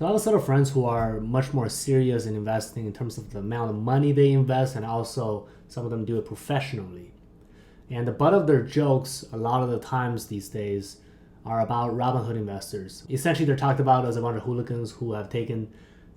So I have a set of friends who are much more serious in investing in terms of the amount of money they invest, and also some of them do it professionally. And the butt of their jokes a lot of the times these days are about Robinhood investors. Essentially, they're talked about as a bunch of hooligans who have taken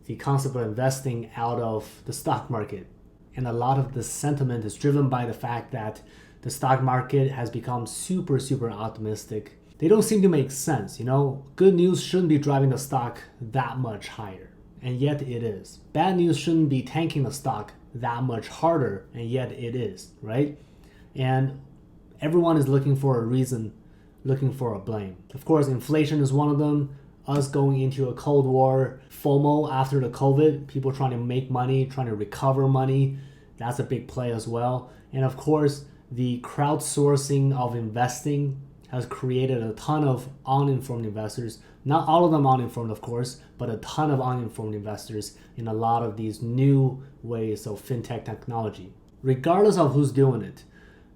the concept of investing out of the stock market. And a lot of the sentiment is driven by the fact that the stock market has become super, super optimistic. They don't seem to make sense. Good news shouldn't be driving the stock that much higher, and yet it is. Bad news shouldn't be tanking the stock that much harder, and yet it is, right? And everyone is looking for a reason, looking for a blame. Of course, inflation is one of them. Us going into a Cold War, FOMO after the COVID, people trying to make money, trying to recover money. That's a big play as well. And of course, the crowdsourcing of investing has created a ton of uninformed investors. Not all of them uninformed, of course, but a ton of uninformed investors in a lot of these new ways of fintech technology. Regardless of who's doing it,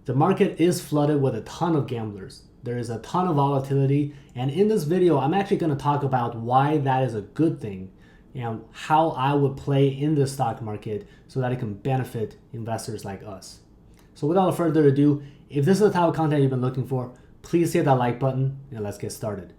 the market is flooded with a ton of gamblers. There is a ton of volatility, and in this video, I'm actually going to talk about why that is a good thing and how I would play in the stock market so that it can benefit investors like us. So without further ado, if this is the type of content you've been looking for, please hit that like button and let's get started.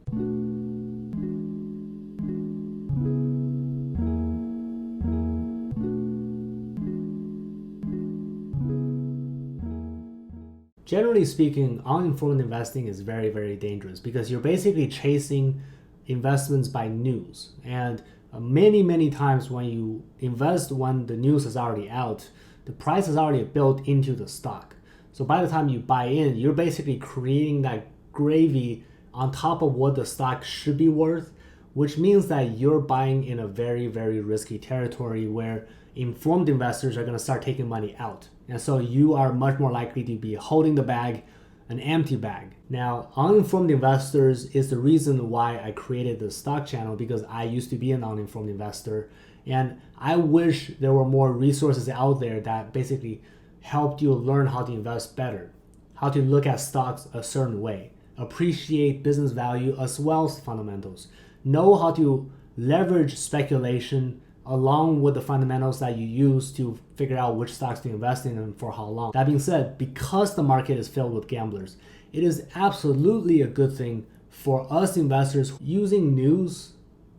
Generally speaking, uninformed investing is very, very dangerous because you're basically chasing investments by news. And many times when you invest when the news is already out, the price is already built into the stock. So by the time you buy in, you're basically creating that gravy on top of what the stock should be worth, which means that you're buying in a very, very risky territory where informed investors are going to start taking money out. And so you are much more likely to be holding the bag, an empty bag. Now, uninformed investors is the reason why I created the stock channel, because I used to be an uninformed investor. And I wish there were more resources out there that basically helped you learn how to invest better, how to look at stocks a certain way, appreciate business value as well as fundamentals, know how to leverage speculation along with the fundamentals that you use to figure out which stocks to invest in and for how long. That being said, because the market is filled with gamblers, it is absolutely a good thing for us investors using news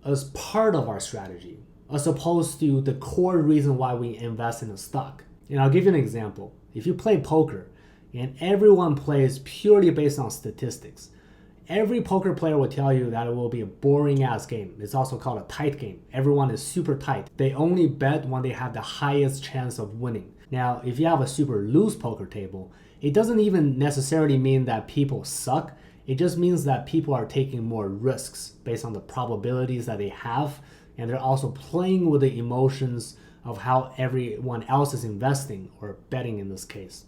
as part of our strategy, as opposed to the core reason why we invest in a stock. And I'll give you an example. If you play poker and everyone plays purely based on statistics, every poker player will tell you that it will be a boring ass game. It's also called a tight game. Everyone is super tight. They only bet when they have the highest chance of winning. Now, if you have a super loose poker table, it doesn't even necessarily mean that people suck. It just means that people are taking more risks based on the probabilities that they have. And they're also playing with the emotions of how everyone else is investing or betting in this case.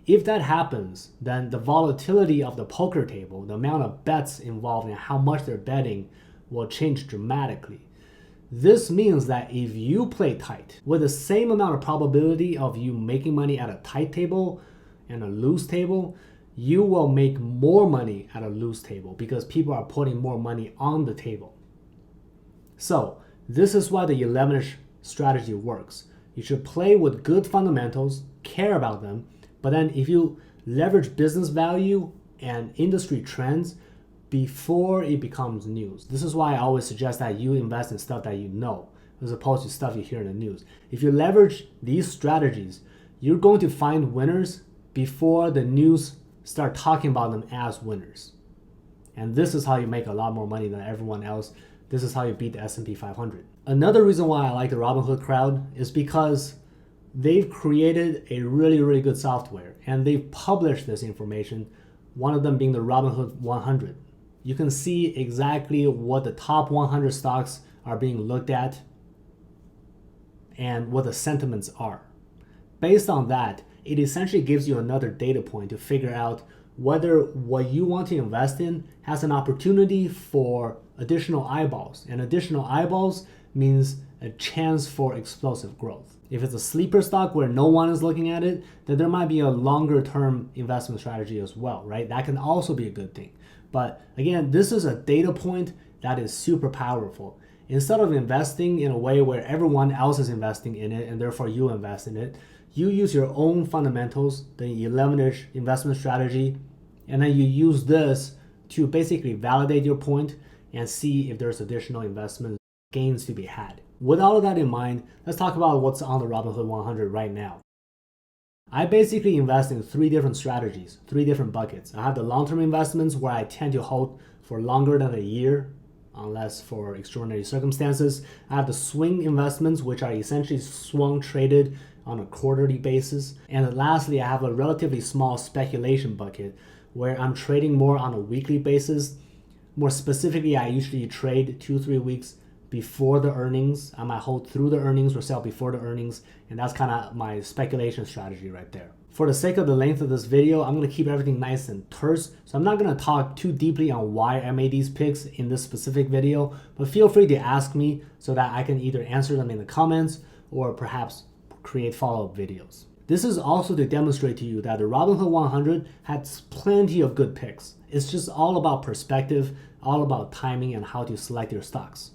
If that happens, then the volatility of the poker table, the amount of bets involved and how much they're betting, will change dramatically. This means that if you play tight, with the same amount of probability of you making money at a tight table and a loose table, you will make more money at a loose table because people are putting more money on the table. So this is why the 11ish strategy works. You should play with good fundamentals, care about them, but then if you leverage business value and industry trends before it becomes news. This is why I always suggest that you invest in stuff that you know, as opposed to stuff you hear in the news. If you leverage these strategies, you're going to find winners before the news start talking about them as winners. And this is how you make a lot more money than everyone else. This is how you beat the S&P 500. Another reason why I like the Robinhood crowd is because they've created a really, really good software and they've published this information, one of them being the Robinhood 100. You can see exactly what the top 100 stocks are being looked at and what the sentiments are. Based on that, it essentially gives you another data point to figure out whether what you want to invest in has an opportunity for additional eyeballs. And additional eyeballs means a chance for explosive growth. If it's a sleeper stock where no one is looking at it, then there might be a longer term investment strategy as well, right? That can also be a good thing. But again, this is a data point that is super powerful. instead of investing in a way where everyone else is investing in it and therefore you invest in it, you use your own fundamentals, the 11-ish investment strategy, and then you use this to basically validate your point and see if there's additional investment gains to be had. With all of that in mind, let's talk about what's on the Robinhood 100 right now. I basically invest in 3 different strategies, 3 different buckets. I have the long-term investments where I tend to hold for longer than a year, unless for extraordinary circumstances. I have the swing investments, which are essentially swung traded on a quarterly basis. And lastly, I have a relatively small speculation bucket where I'm trading more on a weekly basis. More specifically, I usually trade 2-3 weeks before the earnings. I might hold through the earnings or sell before the earnings, and that's kind of my speculation strategy right there. For the sake of the length of this video, I'm going to keep everything nice and terse, so I'm not going to talk too deeply on why I made these picks in this specific video, but feel free to ask me so that I can either answer them in the comments or perhaps create follow-up videos. This is also to demonstrate to you that the Robinhood 100 has plenty of good picks. It's just all about perspective, all about timing and how to select your stocks.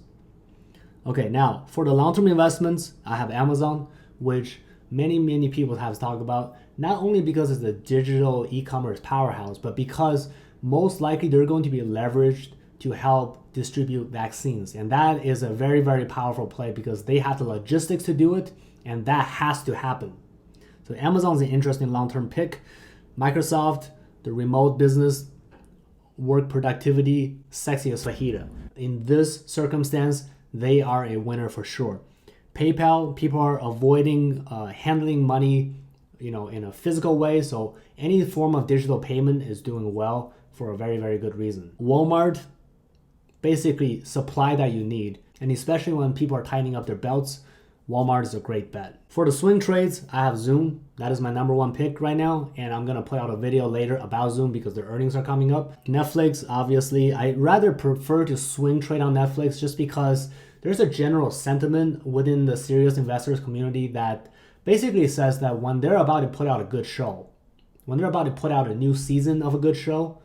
Okay, now for the long-term investments, I have Amazon, which many people have talked about, not only because it's a digital e-commerce powerhouse, but because most likely they're going to be leveraged to help distribute vaccines. And that is a very powerful play because they have the logistics to do it, and that has to happen. So Amazon's an interesting long-term pick. Microsoft, the remote business, work productivity, sexy as fajita. In this circumstance, they are a winner for sure. PayPal, people are avoiding handling money, in a physical way. So any form of digital payment is doing well for a very good reason. Walmart, basically supply that you need. And especially when people are tightening up their belts, Walmart is a great bet. For the swing trades, I have Zoom. That is my number 1 pick right now. And I'm going to put out a video later about Zoom because their earnings are coming up. Netflix, obviously, I rather prefer to swing trade on Netflix just because there's a general sentiment within the serious investors community that basically says that when they're about to put out a good show, when they're about to put out a new season of a good show,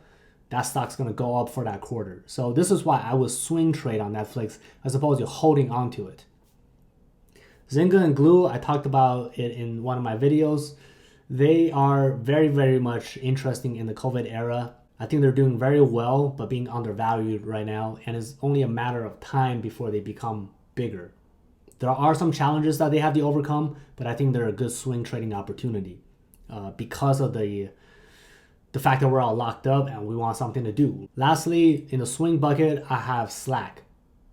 that stock's going to go up for that quarter. So this is why I would swing trade on Netflix as opposed to holding on to it. Zynga and GLUU, I talked about it in one of my videos. They are very much interesting in the COVID era. I think they're doing very well, but being undervalued right now, and it's only a matter of time before they become bigger. There are some challenges that they have to overcome, but I think they're a good swing trading opportunity because of the fact that we're all locked up and we want something to do. Lastly, in the swing bucket, I have Slack.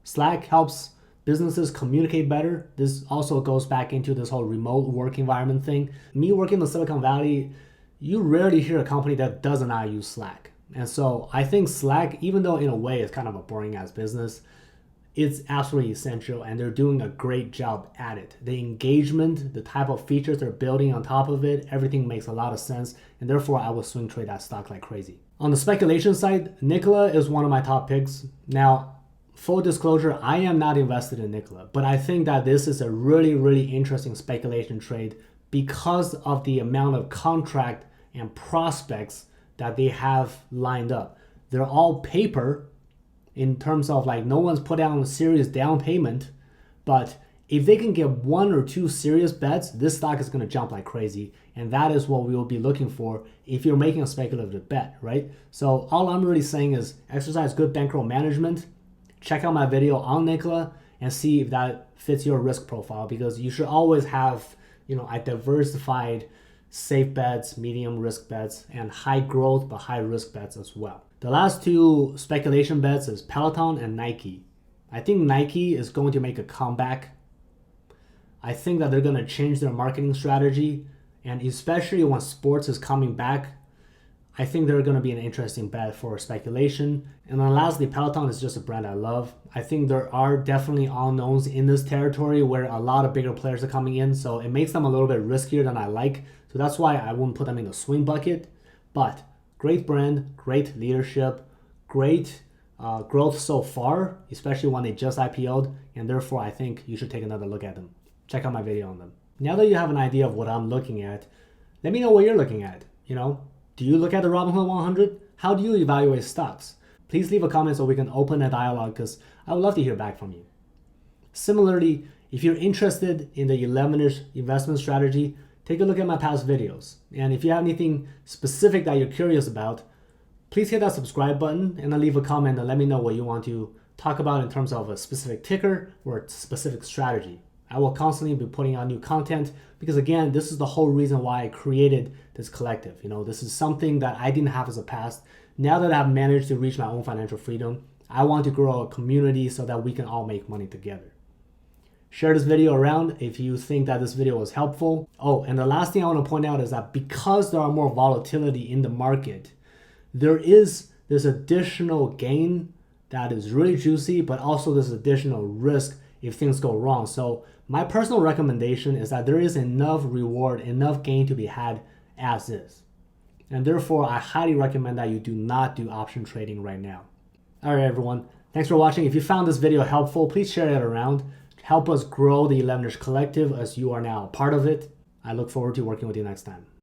Slack helps businesses communicate better. This also goes back into this whole remote work environment thing. Me working in the Silicon Valley, you rarely hear a company that does not use Slack. And so I think Slack, even though in a way it's kind of a boring ass business, it's absolutely essential and they're doing a great job at it. The engagement, the type of features they're building on top of it, everything makes a lot of sense, and therefore I will swing trade that stock like crazy. On the speculation side, Nikola is one of my top picks. Now, full disclosure, I am not invested in Nikola, but I think that this is a really interesting speculation trade because of the amount of contract and prospects that they have lined up. They're all paper in terms of like no one's put down a serious down payment, but if they can get 1 or 2 serious bets, this stock is going to jump like crazy, and that is what we will be looking for if you're making a speculative bet, right? So all I'm really saying is exercise good bankroll management, check out my video on Nikola, and see if that fits your risk profile, because you should always have a diversified safe bets, medium risk bets, and high growth but high risk bets as well. The last 2 speculation bets is Peloton and Nike. I think Nike is going to make a comeback. I think that they're going to change their marketing strategy, and especially when sports is coming back, I think they're going to be an interesting bet for speculation. And then lastly, Peloton is just a brand I love. I think there are definitely unknowns in this territory where a lot of bigger players are coming in, so it makes them a little bit riskier than I like. So that's why I wouldn't put them in the swing bucket. But great brand, great leadership, great growth so far, especially when they just IPO'd, and therefore I think you should take another look at them. Check out my video on them. Now that you have an idea of what I'm looking at, let me know what you're looking at. Do you look at the Robinhood 100? How do you evaluate stocks? Please leave a comment so we can open a dialogue, because I would love to hear back from you. Similarly, if you're interested in the 11ish investment strategy, take a look at my past videos. And if you have anything specific that you're curious about, please hit that subscribe button and then leave a comment and let me know what you want to talk about in terms of a specific ticker or a specific strategy. I will constantly be putting out new content because, again, this is the whole reason why I created this collective. This is something that I didn't have as a past. Now that I've managed to reach my own financial freedom, I want to grow a community so that we can all make money together. Share this video around if you think that this video was helpful. Oh, and the last thing I want to point out is that because there are more volatility in the market, there is this additional gain that is really juicy, but also this additional risk if things go wrong. So my personal recommendation is that there is enough reward, enough gain to be had as is. And therefore, I highly recommend that you do not do option trading right now. All right, everyone. Thanks for watching. If you found this video helpful, please share it around. Help us grow the 11ish collective as you are now a part of it. I look forward to working with you next time.